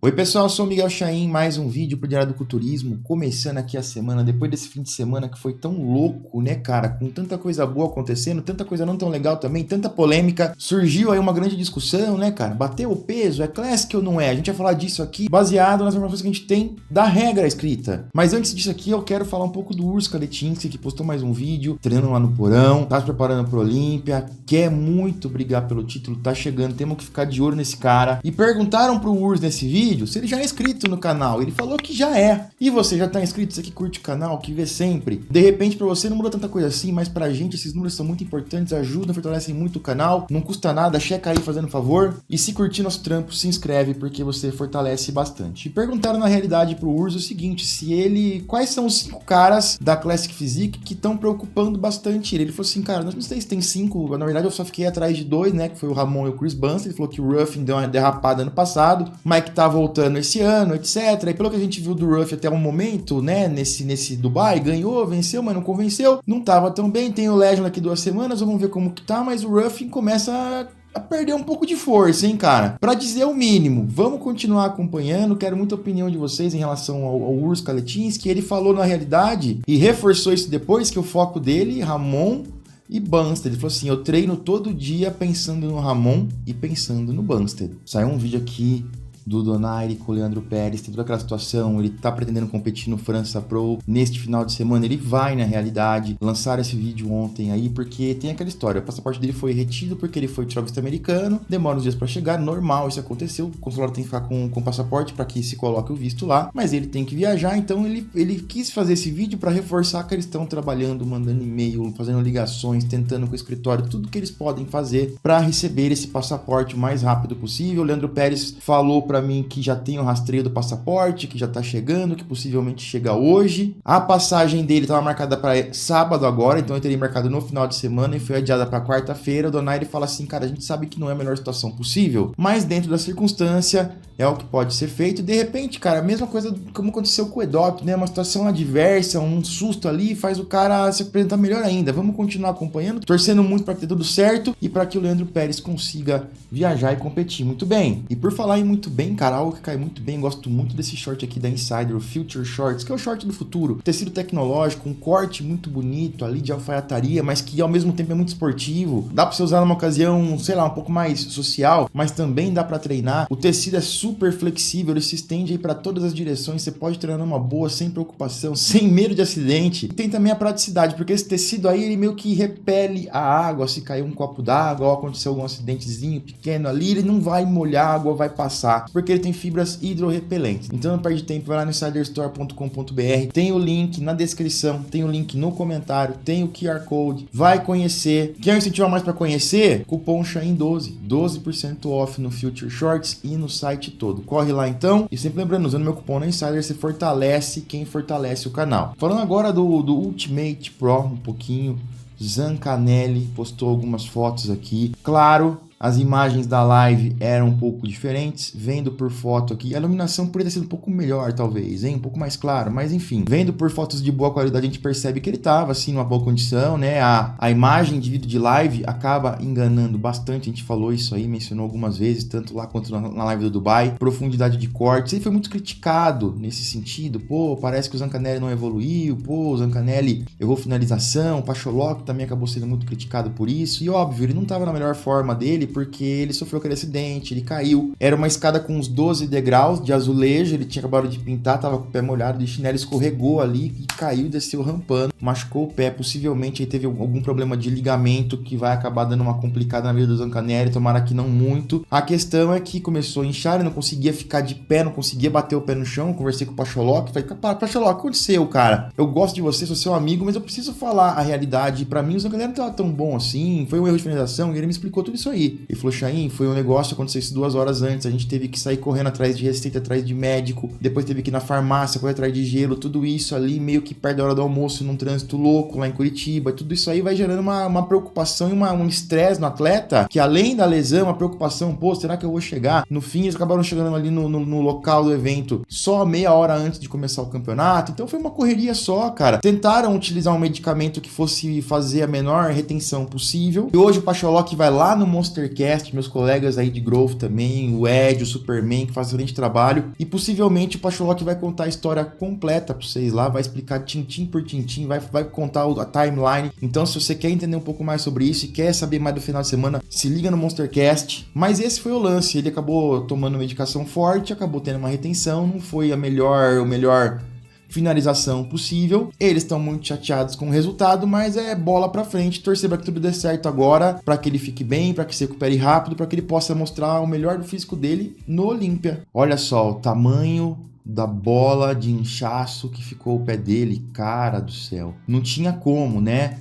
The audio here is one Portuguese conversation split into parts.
Oi pessoal, eu sou o Miguel Chaim, mais um vídeo pro Diário do Culturismo, começando aqui a semana, depois desse fim de semana que foi tão louco, né cara, com tanta coisa boa acontecendo, tanta coisa não tão legal também, tanta polêmica, surgiu aí uma grande discussão, né cara, bateu o peso, é Classic ou não é? A gente vai falar disso aqui, baseado nas informações que a gente tem da regra escrita. Mas antes disso aqui, eu quero falar um pouco do Urs Kaletinski, que postou mais um vídeo, treinando lá no porão, tá se preparando pro Olímpia, quer muito brigar pelo título, tá chegando, temos que ficar de olho nesse cara. E perguntaram pro Urs nesse vídeo se ele já é inscrito no canal. Ele falou que já é. E você já tá inscrito? Você que curte o canal, que vê sempre. De repente pra você não muda tanta coisa assim, mas pra gente esses números são muito importantes, ajudam, fortalecem muito o canal. Não custa nada, checa aí fazendo favor. E se curtir nosso trampo, se inscreve porque você fortalece bastante. E perguntaram na realidade pro Urs o seguinte, se ele... Quais são os 5 caras da Classic Physique que estão preocupando bastante ele? Ele falou assim, cara, não sei se tem 5, na verdade eu só fiquei atrás de 2, né, que foi o Ramon e o Chris Banster. Ele falou que o Ruffin deu uma derrapada ano passado, o Mike tá voltando esse ano, etc. E pelo que a gente viu do Ruff até um momento, né, nesse Dubai, ganhou, venceu, mas não convenceu, não tava tão bem. Tem o Legend aqui 2 semanas, vamos ver como que tá, mas o Ruffin começa a perder um pouco de força, hein, cara? Pra dizer o mínimo, vamos continuar acompanhando, quero muita opinião de vocês em relação ao Urs Kaletinski. Ele falou na realidade, e reforçou isso depois, que o foco dele, Ramon e Banster. Ele falou assim, eu treino todo dia pensando no Ramon e pensando no Banster. Saiu um vídeo aqui do Donaire com o Leandro Pérez, tem toda aquela situação, ele tá pretendendo competir no França Pro neste final de semana, ele vai na realidade, lançaram esse vídeo ontem aí, porque tem aquela história, o passaporte dele foi retido porque ele foi tirar o visto americano, demora uns dias pra chegar, normal, isso aconteceu, o consulado tem que ficar com o passaporte pra que se coloque o visto lá, mas ele tem que viajar, então ele quis fazer esse vídeo pra reforçar que eles estão trabalhando, mandando e-mail, fazendo ligações, tentando com o escritório, tudo que eles podem fazer pra receber esse passaporte o mais rápido possível. O Leandro Pérez falou pra mim que já tem o rastreio do passaporte, que já tá chegando, que possivelmente chega hoje. A passagem dele estava marcada para sábado agora, então ele teria marcado no final de semana e foi adiada para quarta-feira. O Donaire fala assim, cara, a gente sabe que não é a melhor situação possível, mas dentro da circunstância é o que pode ser feito. E de repente, cara, a mesma coisa como aconteceu com o Edop, né? Uma situação adversa, um susto ali, faz o cara se apresentar melhor ainda. Vamos continuar acompanhando, torcendo muito para ter tudo certo e para que o Leandro Pérez consiga viajar e competir muito bem. E por falar em muito bem, cara, algo que cai muito bem, gosto muito desse short aqui da Insider, o Future Shorts, que é o short do futuro, tecido tecnológico, um corte muito bonito ali de alfaiataria, mas que ao mesmo tempo é muito esportivo, dá pra você usar numa ocasião, sei lá, um pouco mais social, mas também dá pra treinar. O tecido é super flexível, ele se estende aí pra todas as direções, você pode treinar numa boa, sem preocupação, sem medo de acidente. E tem também a praticidade, porque esse tecido aí, ele meio que repele a água, se cair um copo d'água ou acontecer algum acidentezinho pequeno ali, ele não vai molhar, a água vai passar, porque ele tem fibras hidrorrepelentes. Então não perde tempo, vai lá no insiderstore.com.br, tem o link na descrição, tem o link no comentário, tem o QR Code, vai conhecer. Quer incentivar mais para conhecer? Cupom Chaim12, 12% off no Future Shorts e no site todo. Corre lá então, e sempre lembrando, usando meu cupom na Insider, você fortalece quem fortalece o canal. Falando agora do Ultimate Pro um pouquinho, Zancanelli postou algumas fotos aqui, claro. As imagens da live eram um pouco diferentes, vendo por foto aqui, a iluminação poderia ter sido um pouco melhor talvez, hein? Um pouco mais claro, mas enfim, vendo por fotos de boa qualidade a gente percebe que ele estava assim numa boa condição, né? A imagem de vídeo de live acaba enganando bastante, a gente falou isso aí, mencionou algumas vezes, tanto lá quanto na live do Dubai, profundidade de cortes, ele foi muito criticado nesse sentido, pô, parece que o Zancanelli não evoluiu, pô, o Zancanelli errou finalização, o Pacholok também acabou sendo muito criticado por isso, e óbvio, ele não estava na melhor forma dele, porque ele sofreu aquele acidente, ele caiu. Era uma escada com uns 12 degraus de azulejo, ele tinha acabado de pintar, tava com o pé molhado de chinelo, escorregou ali e caiu e desceu rampando, machucou o pé, possivelmente aí teve algum problema de ligamento que vai acabar dando uma complicada na vida do Zancanelli, tomara que não muito. A questão é que começou a inchar, ele não conseguia ficar de pé, não conseguia bater o pé no chão, conversei com o Pacholok, falei, Pacholok, o que aconteceu, cara? Eu gosto de você, sou seu amigo, mas eu preciso falar a realidade, pra mim o Zancanelli não tava tão bom assim, foi um erro de finalização, e ele me explicou tudo isso aí. Ele falou, Chaim, foi um negócio que aconteceu isso 2 horas antes, a gente teve que sair correndo atrás de receita, atrás de médico, depois teve que ir na farmácia, correr atrás de gelo, tudo isso ali meio que perto da hora do almoço, num trânsito louco lá em Curitiba, tudo isso aí vai gerando uma preocupação e um estresse no atleta, que além da lesão, uma preocupação, pô, será que eu vou chegar? No fim, eles acabaram chegando ali no local do evento só meia hora antes de começar o campeonato, então foi uma correria só, cara. Tentaram utilizar um medicamento que fosse fazer a menor retenção possível, e hoje o Pacholok vai lá no Monster Monstercast, meus colegas aí de Growth também, o Ed, o Superman, que faz excelente trabalho, e possivelmente o Pacholock vai contar a história completa pra vocês lá, vai explicar tintim por tintim, vai contar a timeline. Então, se você quer entender um pouco mais sobre isso e quer saber mais do final de semana, se liga no Monstercast. Mas esse foi o lance, ele acabou tomando medicação forte, acabou tendo uma retenção, não foi o melhor finalização possível. Eles estão muito chateados com o resultado, mas é bola pra frente, torcer para que tudo dê certo agora, para que ele fique bem, para que se recupere rápido, para que ele possa mostrar o melhor do físico dele no Olímpia. Olha só o tamanho da bola de inchaço que ficou o pé dele, cara do céu. Não tinha como, né?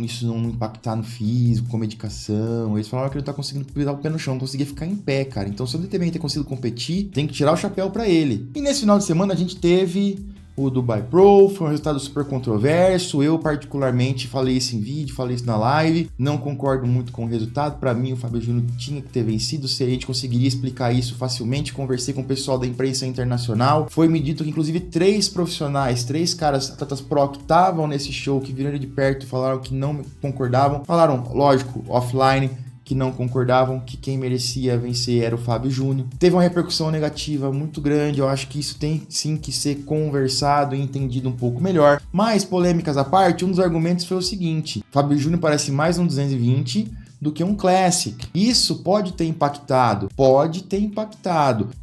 Isso não impactar no físico, com medicação. Eles falaram que ele não tá conseguindo pisar o pé no chão, não conseguia ficar em pé, cara. Então, se ele também ter conseguido competir, tem que tirar o chapéu pra ele. E nesse final de semana a gente teve o Dubai Pro, foi um resultado super controverso. Eu, particularmente, falei isso em vídeo, falei isso na live. Não concordo muito com o resultado. Para mim, o Fábio Júnior tinha que ter vencido. Se a gente conseguiria explicar isso facilmente, conversei com o pessoal da imprensa internacional. Foi me dito que, inclusive, 3 profissionais, 3 caras, atletas pro, que estavam nesse show, que viram ele de perto, falaram que não concordavam. Falaram, lógico, offline, que não concordavam, que quem merecia vencer era o Fábio Júnior. Teve uma repercussão negativa muito grande, eu acho que isso tem sim que ser conversado e entendido um pouco melhor. Mas, polêmicas à parte, um dos argumentos foi o seguinte: Fábio Júnior parece mais um 220 do que um Classic. Isso pode ter impactado.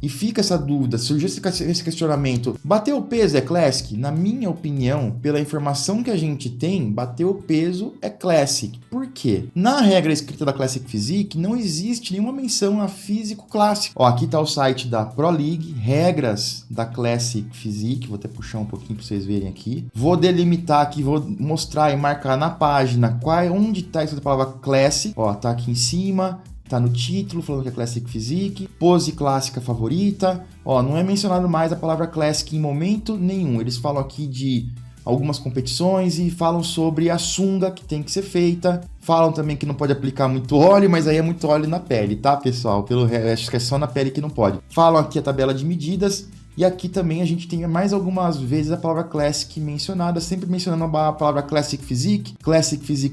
E fica essa dúvida, surgiu esse questionamento. Bater o peso é Classic? Na minha opinião, pela informação que a gente tem, bater o peso é Classic. Por quê? Na regra escrita da Classic Physique, não existe nenhuma menção a físico clássico. Ó, aqui tá o site da Pro League, regras da Classic Physique. Vou até puxar um pouquinho para vocês verem aqui. Vou delimitar aqui, vou mostrar e marcar na página onde tá essa palavra Classic. Ó, tá aqui em cima, tá no título falando que é Classic Physique, pose clássica favorita. Ó, não é mencionado mais a palavra Classic em momento nenhum. Eles falam aqui de algumas competições e falam sobre a sunga que tem que ser feita. Falam também que não pode aplicar muito óleo, mas aí é muito óleo na pele, tá, pessoal? Acho que é só na pele que não pode. Falam aqui a tabela de medidas. E aqui também a gente tem mais algumas vezes a palavra Classic mencionada, sempre mencionando a palavra Classic Physique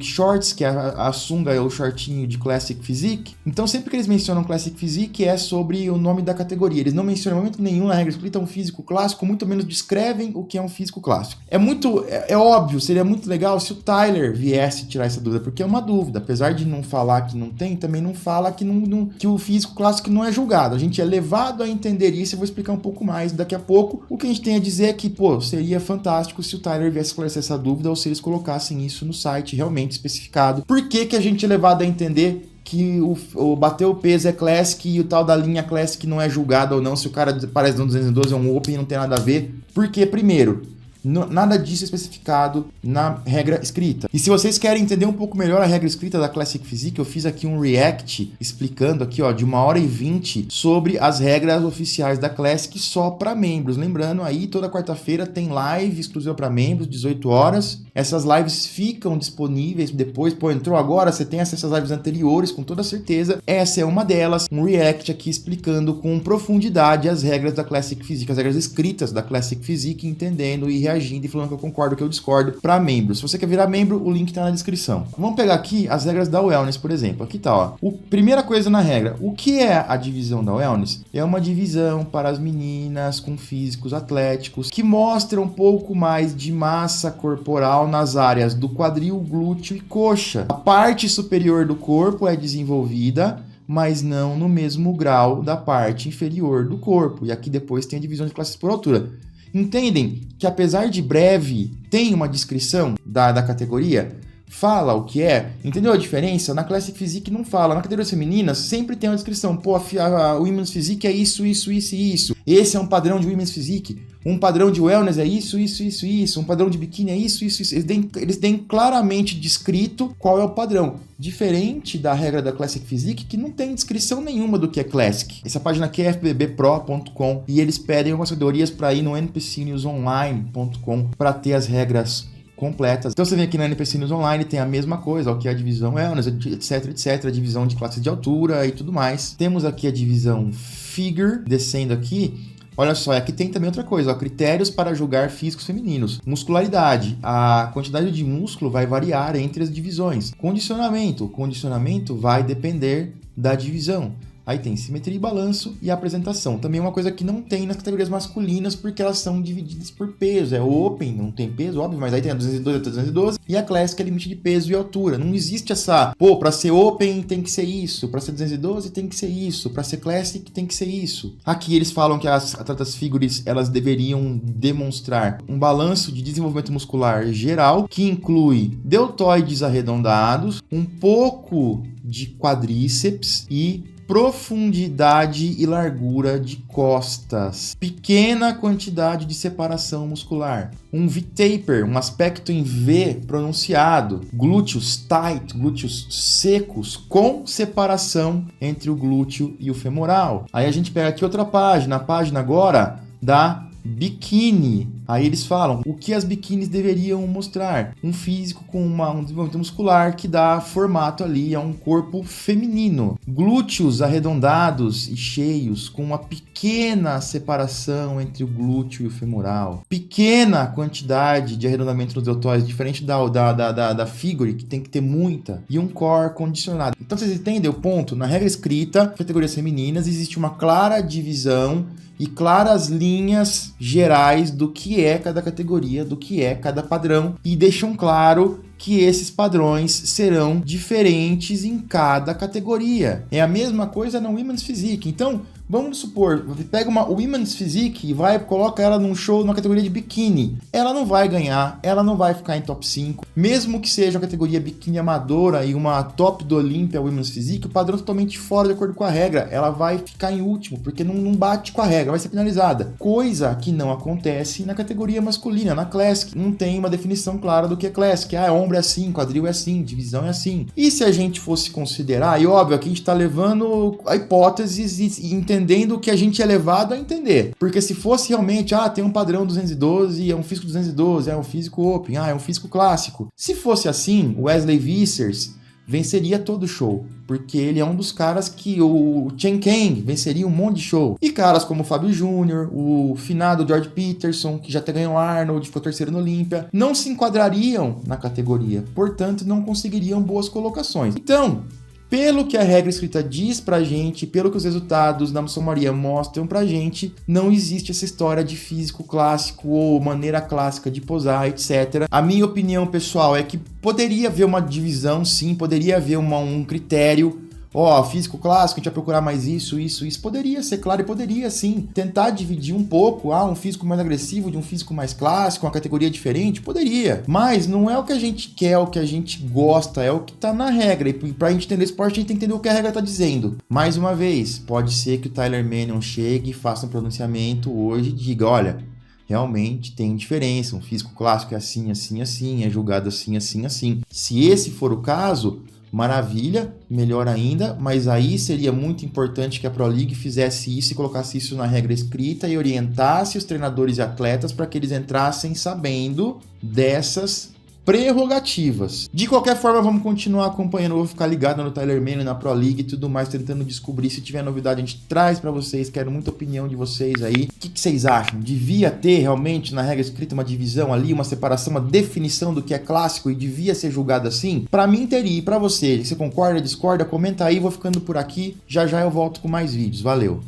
Shorts, que é a sunga, é o shortinho de Classic Physique. Então sempre que eles mencionam Classic Physique é sobre o nome da categoria. Eles não mencionam em momento nenhum na regra escrita um físico clássico, muito menos descrevem o que é um físico clássico. É óbvio, seria muito legal se o Tyler viesse tirar essa dúvida, porque é uma dúvida. Apesar de não falar que não tem, também não fala que o físico clássico não é julgado. A gente é levado a entender isso, eu vou explicar um pouco mais daqui a pouco. O que a gente tem a dizer é que, seria fantástico se o Tyler viesse esclarecer essa dúvida ou se eles colocassem isso no site realmente especificado. Por que a gente é levado a entender que o bater o peso é Classic e o tal da linha Classic não é julgado ou não, se o cara parece um 212 é um Open e não tem nada a ver? Porque, primeiro, nada disso é especificado na regra escrita. E se vocês querem entender um pouco melhor a regra escrita da Classic Physique, eu fiz aqui um react explicando aqui, de 1h20 sobre as regras oficiais da Classic só para membros. Lembrando aí, toda quarta-feira tem live exclusiva para membros, 18 horas. Essas lives ficam disponíveis depois. Entrou agora, você tem acesso às lives anteriores, com toda certeza. Essa é uma delas, um react aqui explicando com profundidade as regras da Classic Physique, as regras escritas da Classic Physique, entendendo e reagindo e falando que eu concordo, que eu discordo, para membros. Se você quer virar membro, o link tá na descrição. Vamos pegar aqui as regras da Wellness, por exemplo. Aqui tá, primeira coisa na regra. O que é a divisão da Wellness? É uma divisão para as meninas com físicos atléticos que mostram um pouco mais de massa corporal nas áreas do quadril, glúteo e coxa. A parte superior do corpo é desenvolvida, mas não no mesmo grau da parte inferior do corpo. E aqui depois tem a divisão de classes por altura. Entendem que, apesar de breve, tem uma descrição da categoria? Fala o que é. Entendeu a diferença? Na Classic Physique não fala. Na categoria femininas sempre tem uma descrição. A Women's Physique é isso, isso, isso e isso. Esse é um padrão de Women's Physique. Um padrão de Wellness é isso, isso, isso e isso. Um padrão de biquíni é isso, isso, isso. Eles têm claramente descrito qual é o padrão. Diferente da regra da Classic Physique, que não tem descrição nenhuma do que é Classic. Essa página aqui é fbbpro.com e eles pedem algumas categorias para ir no npcnewsonline.com para ter as regras completas. Então você vem aqui na NPC News Online, tem a mesma coisa, o que é a divisão Wellness, etc, a divisão de classes de altura e tudo mais. Temos aqui a divisão Figure, descendo aqui, Olha só, aqui tem também outra coisa, ó, critérios para julgar físicos femininos. Muscularidade, a quantidade de músculo vai variar entre as divisões. Condicionamento, o condicionamento vai depender da divisão. Aí tem simetria e balanço e apresentação. Também é uma coisa que não tem nas categorias masculinas, porque elas são divididas por peso. É Open, não tem peso, óbvio, mas aí tem a 212 até 212 e a Classic é limite de peso e altura. Não existe essa, pra ser Open tem que ser isso, pra ser 212 tem que ser isso, pra ser Classic tem que ser isso. Aqui eles falam que as atletas figures, elas deveriam demonstrar um balanço de desenvolvimento muscular geral, que inclui deltoides arredondados, um pouco de quadríceps e profundidade e largura de costas, pequena quantidade de separação muscular, um V-taper, um aspecto em V pronunciado, glúteos tight, glúteos secos, com separação entre o glúteo e o femoral. Aí a gente pega aqui outra página, a página agora da biquíni. Aí eles falam o que as biquínis deveriam mostrar. Um físico com um desenvolvimento muscular que dá formato ali a um corpo feminino. Glúteos arredondados e cheios, com uma pequena separação entre o glúteo e o femoral. Pequena quantidade de arredondamento nos deltoides, diferente da figure, que tem que ter muita. E um core condicionado. Então vocês entendem o ponto? Na regra escrita, categorias femininas, existe uma clara divisão e claras linhas gerais do que é cada categoria, do que é cada padrão, e deixam claro que esses padrões serão diferentes em cada categoria. É a mesma coisa na Women's Physique. Então, vamos supor, pega uma Women's Physique e coloca ela num show na categoria de biquíni. Ela não vai ganhar, ela não vai ficar em top 5. Mesmo que seja uma categoria biquíni amadora e uma top do Olympia Women's Physique, o padrão é totalmente fora de acordo com a regra. Ela vai ficar em último, porque não bate com a regra, vai ser penalizada. Coisa que não acontece na categoria masculina, na Classic. Não tem uma definição clara do que é Classic. Ombro é assim, quadril é assim, divisão é assim. E se a gente fosse considerar, e óbvio, aqui a gente está levando a hipóteses e entendendo o que a gente é levado a entender. Porque se fosse realmente, tem um padrão 212, é um físico 212, é um físico Open, é um físico clássico. Se fosse assim, o Wesley Vissers venceria todo show, porque ele é um dos caras que o Chen Kang venceria um monte de show. E caras como o Fábio Júnior, o finado George Peterson, que já até ganhou Arnold, ficou terceiro no Olympia, não se enquadrariam na categoria, portanto não conseguiriam boas colocações. Então, pelo que a regra escrita diz pra gente, pelo que os resultados da somaria mostram pra gente, não existe essa história de físico clássico ou maneira clássica de posar, etc. A minha opinião pessoal é que poderia haver uma divisão, sim, poderia haver um critério. Físico clássico, a gente vai procurar mais isso. Poderia ser claro e poderia, sim, tentar dividir um pouco, um físico mais agressivo de um físico mais clássico, uma categoria diferente, poderia. Mas não é o que a gente quer, o que a gente gosta, é o que tá na regra. E pra gente entender esporte, a gente tem que entender o que a regra tá dizendo. Mais uma vez, pode ser que o Tyler Mannion chegue e faça um pronunciamento hoje e diga, olha, realmente tem diferença, um físico clássico é assim, assim, assim, é julgado assim, assim, assim. Se esse for o caso, maravilha, melhor ainda, mas aí seria muito importante que a Pro League fizesse isso e colocasse isso na regra escrita e orientasse os treinadores e atletas para que eles entrassem sabendo dessas prerrogativas. De qualquer forma, vamos continuar acompanhando, eu vou ficar ligado no Tyler Mannion, na Pro League e tudo mais, tentando descobrir. Se tiver novidade, a gente traz para vocês, quero muita opinião de vocês aí. O que vocês acham? Devia ter realmente na regra escrita uma divisão ali, uma separação, uma definição do que é clássico e devia ser julgado assim? Para mim teria, e para você concorda, discorda, comenta aí, vou ficando por aqui, já já eu volto com mais vídeos, valeu!